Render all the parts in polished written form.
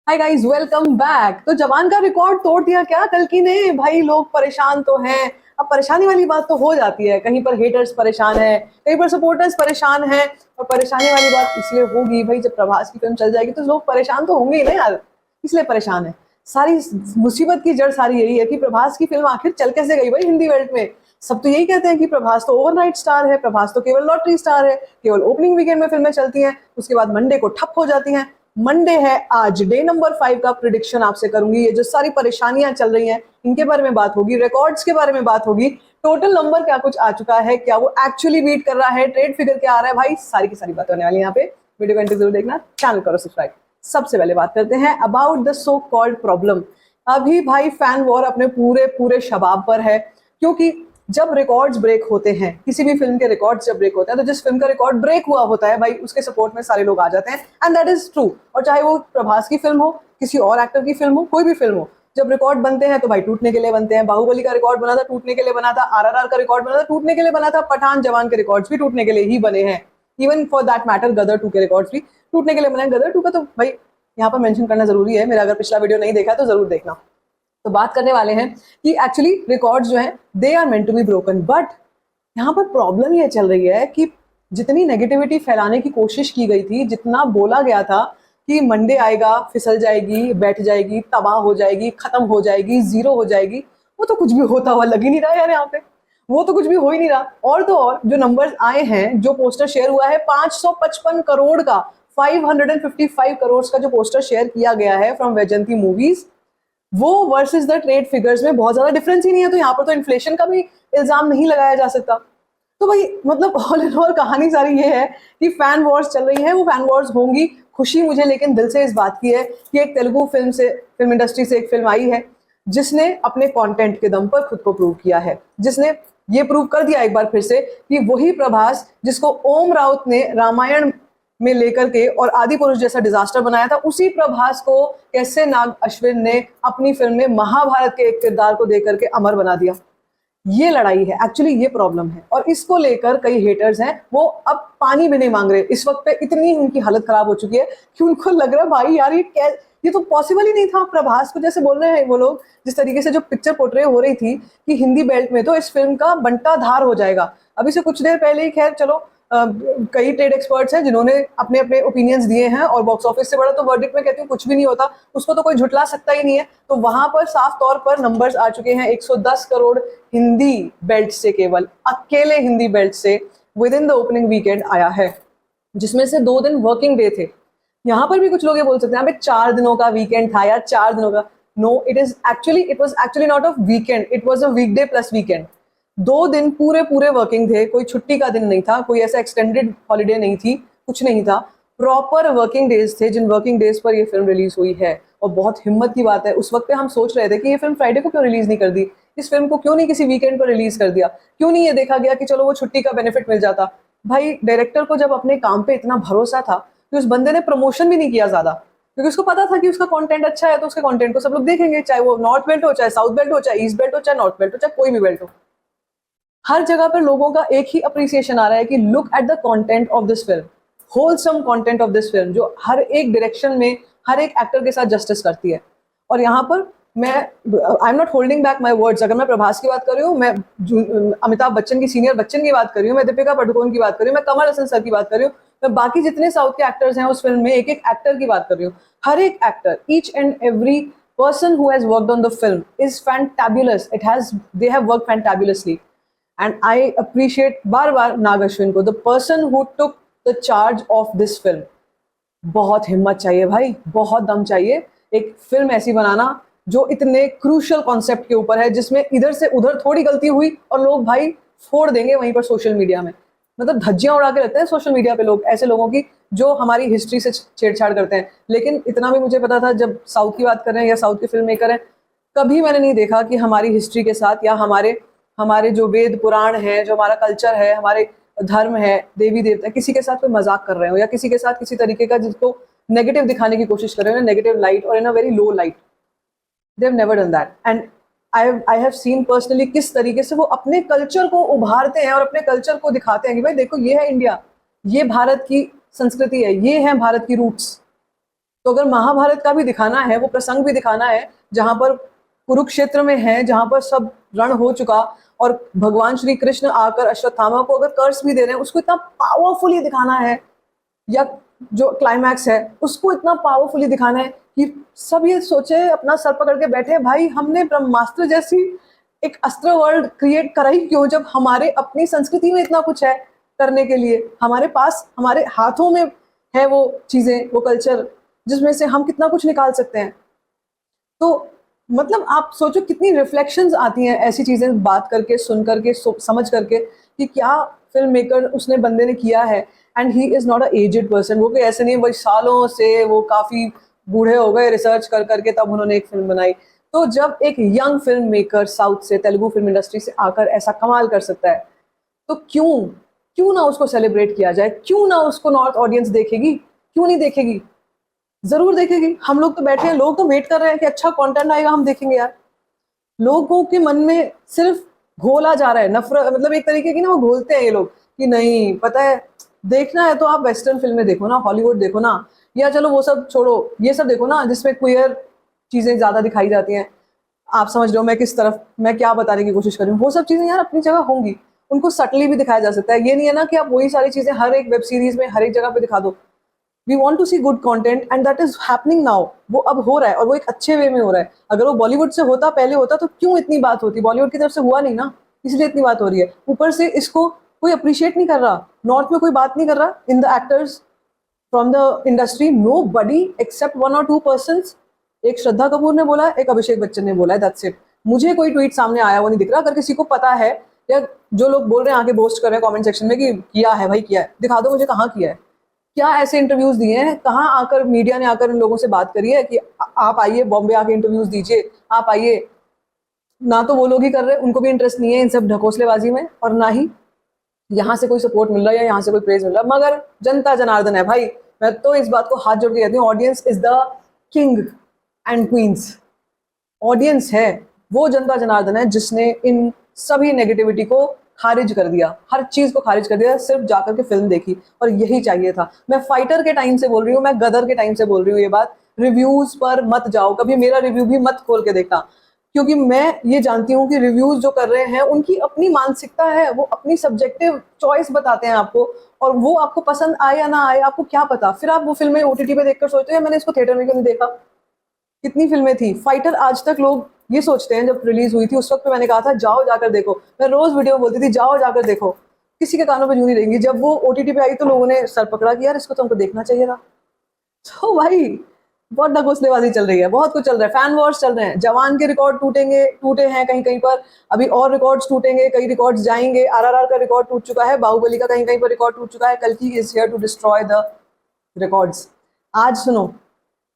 Hi guys, welcome back. तो जवान का रिकॉर्ड तोड़ दिया क्या कल की ने? भाई लोग परेशान तो हैं। अब परेशानी वाली बात तो हो जाती है, कहीं पर हेटर्स परेशान है, कहीं पर सपोर्टर्स परेशान है। और परेशानी वाली बात इसलिए होगी भाई, जब प्रभास की फिल्म चल जाएगी तो लोग परेशान तो होंगे ही ना यार। इसलिए परेशान है। सारी मुसीबत की जड़ सारी यही है कि प्रभास की फिल्म आखिर चल कैसे गई भाई हिंदी बेल्ट में। सब तो यही कहते हैं कि प्रभास तो ओवरनाइट स्टार है, प्रभास तो केवल लॉटरी स्टार है, केवल ओपनिंग वीकेंड में फिल्में चलती हैं, उसके बाद मंडे को ठप हो जाती हैं। मंडे है आज, डे नंबर 5 का प्रिडिक्शन आपसे करूंगी। ये जो सारी परेशानियां चल रही हैं इनके बारे में बात होगी, रिकॉर्ड्स के बारे में बात होगी, टोटल नंबर क्या कुछ आ चुका है, क्या वो एक्चुअली बीट कर रहा है, ट्रेड फिगर क्या आ रहा है, भाई सारी की सारी बात होने वाली है यहाँ पे। वीडियो को जरूर देखना, चैनल करो सब्सक्राइब। सबसे पहले बात करते हैं about the so called problem. अभी भाई फैन वॉर अपने पूरे पूरे शबाब पर है, क्योंकि जब रिकॉर्ड्स ब्रेक होते हैं, किसी भी फिल्म के रिकॉर्ड्स जब ब्रेक होते हैं, तो जिस फिल्म का रिकॉर्ड ब्रेक हुआ होता है भाई उसके सपोर्ट में सारे लोग आ जाते हैं, एंड दैट इज ट्रू। और चाहे वो प्रभास की फिल्म हो, किसी और एक्टर की फिल्म हो, कोई भी फिल्म हो, जब रिकॉर्ड बनते हैं तो भाई टूटने के लिए बनते हैं। बाहुबली का रिकॉर्ड बना था टूटने के लिए बना था, आरआरआर का रिकॉर्ड बना था टूटने के लिए बना था, पठान जवान के रिकॉर्ड्स भी टूटने के लिए ही बने हैं। इवन फॉर दैट मैटर गदर 2 के रिकॉर्ड्स भी टूटने के लिए बने हैं। गदर 2 का तो भाई यहाँ पर मेंशन करना जरूरी है, मेरा अगर पिछला वीडियो नहीं देखा है तो जरूर देखना। तो बात करने वाले हैं कि एक्चुअली रिकॉर्ड्स जो हैं they are meant to be broken, but यहाँ पर प्रॉब्लम ये चल रही है कि जितनी नेगेटिविटी फैलाने की कोशिश की गई थी, जितना बोला गया था कि मंडे आएगा फिसल जाएगी, बैठ जाएगी, तबाह हो जाएगी, खत्म हो जाएगी, जीरो हो जाएगी, वो तो कुछ भी होता हुआ लग ही नहीं रहा है यार यहाँ पे। वो तो कुछ भी हो ही नहीं रहा। और तो और जो नंबर्स आए हैं, जो पोस्टर शेयर हुआ है 555 करोड़ का, 555 करोड़ का जो पोस्टर शेयर किया गया है फ्रॉम वैजंती मूवीज, वो वर्सेस द ट्रेड फिगर्स में बहुत ज्यादा डिफरेंस ही नहीं है। तो यहाँ पर तो इन्फ्लेशन का भी इल्जाम नहीं लगाया जा सकता। तो भाई मतलब ऑल इन ऑल कहानी सारी ये है कि फैन वॉर्स चल रही है, वो फैन वॉर्स होंगी। खुशी मुझे लेकिन दिल से इस बात की है कि एक तेलुगु फिल्म इंडस्ट्री से एक फिल्म आई है जिसने अपने कंटेंट के दम पर खुद को प्रूव किया है, जिसने ये प्रूव कर दिया एक बार फिर से कि वही प्रभास जिसको ओम राउत ने रामायण में लेकर के और आदि पुरुष जैसा डिजास्टर बनाया था, उसी प्रभास को कैसे नाग अश्विन ने अपनी फिल्म में महाभारत के एक किरदार को देकर के अमर बना दिया। ये लड़ाई है एक्चुअली, ये प्रॉब्लम है। और इसको लेकर कई हेटर्स हैं, वो अब पानी भी नहीं मांग रहे। इस वक्त पे इतनी उनकी हालत खराब हो चुकी है कि उनको लग रहा है भाई यार ये तो पॉसिबल ही नहीं था। प्रभास को जैसे बोल रहे हैं वो लोग, जिस तरीके से जो पिक्चर पोर्ट्रे हो रही थी कि हिंदी बेल्ट में तो इस फिल्म का बंटा धार हो जाएगा। अभी से कुछ देर पहले ही खैर चलो कई ट्रेड एक्सपर्ट्स हैं जिन्होंने अपने अपने ओपिनियंस दिए हैं, और बॉक्स ऑफिस से बड़ा तो वर्डिक्ट में कहती हूँ कुछ भी नहीं होता, उसको तो कोई झुटला सकता ही नहीं है। तो वहां पर साफ तौर पर नंबर्स आ चुके हैं 110 करोड़ हिंदी बेल्ट से, केवल अकेले हिंदी बेल्ट से with in the opening weekend आया है, जिसमें से 2 दिन वर्किंग डे थे। यहाँ पर भी कुछ लोग ये बोल सकते हैं 4 दिनों का वीकेंड था यार, 4 दिनों का। No, it was actually not a weekend, it was a weekday plus weekend. 2 दिन पूरे पूरे वर्किंग थे, कोई छुट्टी का दिन नहीं था, कोई ऐसा एक्सटेंडेड हॉलीडे नहीं थी, कुछ नहीं था। प्रॉपर वर्किंग डेज थे, जिन वर्किंग डेज पर ये फिल्म रिलीज हुई है। और बहुत हिम्मत की बात है, उस वक्त पे हम सोच रहे थे कि ये फिल्म फ्राइडे को क्यों रिलीज नहीं कर दी, इस फिल्म को क्यों नहीं किसी वीकेंड पर रिलीज कर दिया, क्यों नहीं ये देखा गया कि चलो वो छुट्टी का बेनिफिट मिल जाता। भाई डायरेक्टर को जब अपने काम पे इतना भरोसा था कि उस बंदे ने प्रमोशन भी नहीं किया ज्यादा, क्योंकि उसको पता था कि उसका कंटेंट अच्छा है तो उसके कंटेंट को सब लोग देखेंगे, चाहे वो नॉर्थ बेल्ट हो, चाहे साउथ बेल्ट हो, चाहे ईस्ट बेल्ट हो, चाहे नॉर्थ बेल्ट हो, चाहे कोई भी बेल्ट हो। हर जगह पर लोगों का एक ही अप्रिसिएशन आ रहा है कि look at the content of this film, wholesome content of this film, जो हर एक डायरेक्शन में हर एक एक्टर के साथ जस्टिस करती है। और यहाँ पर मैं I am not holding back my words. अगर मैं प्रभास की बात कर रही हूँ, मैं अमिताभ बच्चन की, सीनियर बच्चन की बात कर रही हूँ, मैं दीपिका पादुकोण की बात कर रही हूँ, मैं कमल हसन सर की बात कर रही हूँ, मैं बाकी जितने साउथ के एक्टर्स हैं उस फिल्म में एक एक एक्टर की बात कर रही हूँ। हर एक actor, each and every person who has worked on the film is fantabulous. They have worked fantabulously. And I appreciate बार बार नाग अश्विन को, the person who took the charge of this film. बहुत हिम्मत चाहिए भाई, बहुत दम चाहिए एक फिल्म ऐसी बनाना जो इतने क्रूशल कॉन्सेप्ट के ऊपर है, जिसमें इधर से उधर थोड़ी गलती हुई और लोग भाई फोड़ देंगे वहीं पर सोशल मीडिया में। मतलब धज्जियां उड़ा के रखते हैं सोशल मीडिया पे लोग, ऐसे लोगों की जो हमारी हिस्ट्री से छेड़छाड़ करते हैं। लेकिन इतना भी मुझे पता था, जब साउथ की बात कर रहे हैं या साउथ के फिल्म मेकर हैं, कभी मैंने नहीं देखा कि हमारी हिस्ट्री के साथ या हमारे हमारे जो वेद पुराण है, जो हमारा कल्चर है, हमारे धर्म है, देवी देवता, किसी के साथ कोई मजाक कर रहे हो या किसी के साथ किसी तरीके का जिसको नेगेटिव दिखाने की कोशिश कर रहे हो, नेगेटिव लाइट और in a very low light. They have never done that. And I have seen personally किस तरीके से वो अपने कल्चर को उभारते हैं और अपने कल्चर को दिखाते हैं कि भाई देखो ये है इंडिया, ये भारत की संस्कृति है, ये है भारत की रूट्स। तो अगर महाभारत का भी दिखाना है, वो प्रसंग भी दिखाना है जहां पर कुरुक्षेत्र में है, जहां पर सब रण हो चुका और भगवान श्री कृष्ण आकर अश्वत्थामा को अगर कर्स भी दे रहे हैं, उसको इतना पावरफुली दिखाना है, या जो क्लाइमैक्स है उसको इतना पावरफुली दिखाना है कि सब ये सोचे, अपना सर पकड़ के बैठे, भाई हमने ब्रह्मास्त्र जैसी एक अस्त्र वर्ल्ड क्रिएट करा ही क्यों, जब हमारे अपनी संस्कृति में इतना कुछ है करने के लिए, हमारे पास, हमारे हाथों में है वो चीजें, वो कल्चर जिसमें से हम कितना कुछ निकाल सकते हैं। तो मतलब आप सोचो कितनी रिफ्लेक्शंस आती हैं ऐसी चीजें बात करके, सुन करके, समझ करके कि क्या फिल्म मेकर उसने बंदे ने किया है। And he is not a aged person, वो कोई ऐसे नहीं भाई सालों से वो काफी बूढ़े हो गए रिसर्च कर करके तब उन्होंने एक फिल्म बनाई। तो जब एक यंग फिल्म मेकर साउथ से, तेलुगु फिल्म इंडस्ट्री से आकर ऐसा कमाल कर सकता है, तो क्यों क्यों ना उसको सेलिब्रेट किया जाए, क्यों ना उसको नॉर्थ ऑडियंस देखेगी, क्यों नहीं देखेगी, जरूर देखेगी। हम लोग तो बैठे हैं, लोग तो वेट कर रहे हैं कि अच्छा कंटेंट आएगा हम देखेंगे यार। लोगों के मन में सिर्फ घोला जा रहा है नफरत, मतलब एक तरीके की ना वो घोलते हैं ये लोग कि नहीं पता है, देखना है तो आप वेस्टर्न फिल्में देखो ना, हॉलीवुड देखो ना, या चलो वो सब छोड़ो, ये सब देखो ना जिसमें क्वियर चीजें ज्यादा दिखाई जाती हैं। आप समझ रहे हो मैं किस तरफ, मैं क्या बताने की कोशिश कर रही हूँ। वो सब चीजें यार अपनी जगह होंगी, उनको सटली भी दिखाया जा सकता है। ये नहीं है ना कि आप वही सारी चीजें हर एक वेब सीरीज में हर एक जगह पे दिखा दो। We want to see good content and that is happening now. वो अब हो रहा है और वो एक अच्छे वे में हो रहा है। अगर वो बॉलीवुड से होता, पहले होता, तो क्यों इतनी बात होती, बॉलीवुड की तरफ से हुआ नहीं ना, इसलिए इतनी बात हो रही है। ऊपर से इसको कोई अप्रिशिएट नहीं कर रहा, नॉर्थ में कोई बात नहीं कर रहा in the actors from the industry, nobody except 1 or 2 persons। एक श्रद्धा कपूर ने बोला, एक अभिषेक बच्चन ने बोला है, दैट्स इट। मुझे कोई ट्वीट सामने आया वो नहीं दिख रहा। अगर किसी को पता है, या जो लोग बोल रहे हैं आके पोस्ट कर रहे हैं कमेंट सेक्शन में कि किया है भाई, किया है, दिखा दो मुझे कहाँ किया है, क्या ऐसे इंटरव्यूज दिए हैं, कहाँ आकर मीडिया ने आकर इन लोगों से बात करी है कि आप आइए बॉम्बे आके इंटरव्यूज दीजिए, आप आइए। ना तो वो लोग ही कर रहे हैं, उनको भी इंटरेस्ट नहीं है इन सब ढकोसलेबाजी में, और ना ही यहाँ से कोई सपोर्ट मिल रहा है या यहाँ से कोई प्रेज मिल रहा है। मगर जनता जनार्दन है भाई, मैं तो इस बात को हाथ जोड़ के कहती हूँ, audience is the king and queen's. Audience है वो जनता जनार्दन है जिसने इन सभी नेगेटिविटी को खारिज कर दिया, हर चीज को खारिज कर दिया, सिर्फ जाकर के फिल्म देखी, और यही चाहिए था। मैं फाइटर के टाइम से बोल रही हूँ, मैं गदर के टाइम से बोल रही हूँ ये बात। रिव्यूज पर मत जाओ, कभी मेरा रिव्यू भी मत खोल के देखना, क्योंकि मैं ये जानती हूँ कि रिव्यूज जो कर रहे हैं उनकी अपनी मानसिकता है, वो अपनी सब्जेक्टिव चॉइस बताते हैं आपको, और वो आपको पसंद आए या ना आए आपको क्या पता। फिर आप वो फिल्में ओटीटी पे देखकर सोचते हैं मैंने इसको थिएटर में क्यों नहीं देखा। कितनी फिल्में थी, फाइटर आज तक लोग ये सोचते हैं, जब रिलीज हुई थी उस वक्त पे मैंने कहा था जाओ जाकर देखो, मैं रोज वीडियो बोलती थी जाओ जाकर देखो, किसी के कानों पे जू नहीं रहेंगी। जब वो ओटीटी पे आई तो लोगों ने सर पकड़ा कि यार इसको तो हमको देखना चाहिए था। तो भाई बहुत ढकोसलेबाजी चल रही है, बहुत कुछ चल रहा है, फैन वॉर्स चल रहे हैं। जवान के रिकॉर्ड टूटेंगे, टूटे हैं कहीं कहीं पर, अभी और रिकॉर्ड्स टूटेंगे, कई रिकॉर्ड्स जाएंगे। आरआरआर का रिकॉर्ड टूट चुका है, बाहुबली का कहीं कहीं पर रिकॉर्ड टूट चुका है, कल्कि is here to destroy the records. आज सुनो,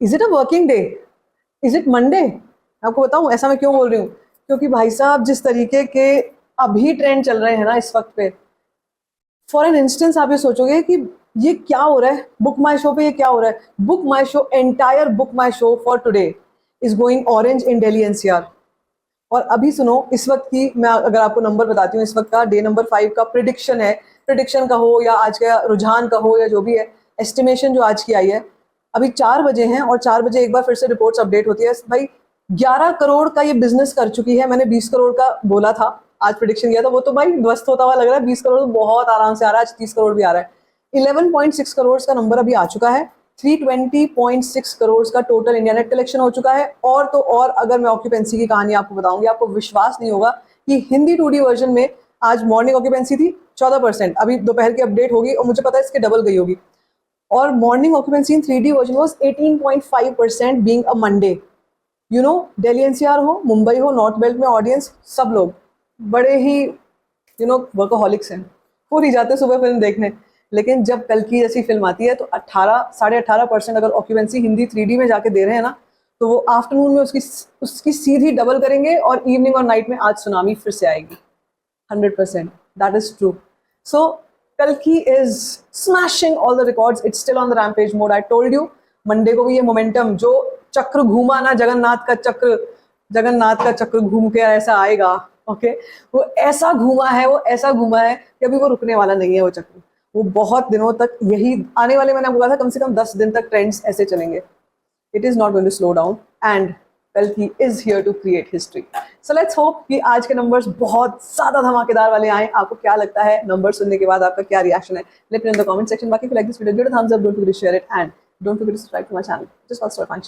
is it a working day, is it Monday? आपको बताऊं ऐसा मैं क्यों बोल रही हूँ, क्योंकि भाई साहब जिस तरीके के अभी ट्रेंड चल रहे हैं ना इस वक्त पे, फॉर एन इंस्टेंस आप ये सोचोगे कि ये क्या हो रहा है बुक माई शो पे, ये क्या हो रहा है। Book my show, entire book my show for today is going orange in Delhi NCR. और अभी सुनो, इस वक्त की मैं अगर आपको नंबर बताती हूँ, इस वक्त का डे नंबर 5 का प्रिडिक्शन है, प्रिडिक्शन का हो या आज का रुझान का हो या जो भी है, एस्टिमेशन जो आज की आई है, अभी 4 बजे हैं, और 4 बजे एक बार फिर से रिपोर्ट्स अपडेट होती है भाई। 11 करोड़ का ये बिजनेस कर चुकी है। मैंने 20 करोड़ का बोला था, आज प्रिडिक्शन किया था, वो तो भाई ध्वस्त होता हुआ लग रहा है। 20 करोड़ तो बहुत आराम से आ रहा है, आज 30 करोड़ भी आ रहा है। 11.6 करोड़ का नंबर अभी आ चुका है, 320.6 करोड़ का टोटल इंडिया नेट कलेक्शन हो चुका है। और तो और अगर मैं ऑक्यूपेंसी की कहानी आपको बताऊंगी, आपको विश्वास नहीं होगा कि हिंदी 2D वर्जन में आज मॉर्निंग ऑक्यूपेंसी थी 14%, अभी दोपहर की अपडेट होगी और मुझे पता है इसके डबल गई होगी। और morning occupancy in 3D version was 18.5% being a Monday. You know, Delhi NCR हो, मुंबई हो, नॉर्थ बेल्ट में ऑडियंस सब लोग बड़े ही वर्कोहॉलिक्स हैं, हो नहीं जाते सुबह फिल्म देखने। लेकिन जब कल की जैसी फिल्म आती है तो 18-18.5% अगर ऑक्यूपेंसी हिंदी 3D में जाके दे रहे हैं ना, तो वो आफ्टरनून में उसकी सीधी डबल करेंगे, और इवनिंग और नाइट में आज सुनामी फिर से आएगी। 100% दैट इज ट्रू। सो कल्कि is smashing all the records, it's still on the rampage mode. I told you, Monday को भी ये मोमेंटम, जो चक्र घूमा ना, जगन्नाथ का चक्र घूम के ऐसा आएगा, ओके, वो ऐसा घूमा है, वो ऐसा घूमा है कि अभी वो रुकने वाला नहीं है वो चक्र। वो बहुत दिनों तक यही आने वाले, मैंने आपको कहा था कम से कम 10 दिन तक ट्रेंड्स ऐसे चलेंगे। it is not going to slow down, and Kalki is here to create history. So let's hope कि आज के numbers बहुत ज़्यादा धमाकेदार वाले आए. आपको क्या लगता है numbers सुनने के बाद आपका क्या reaction है? Let me know in the comment section. बाकी if you like this video, give it a thumbs up. Don't forget to share it and don't forget to subscribe to my channel. Just for function.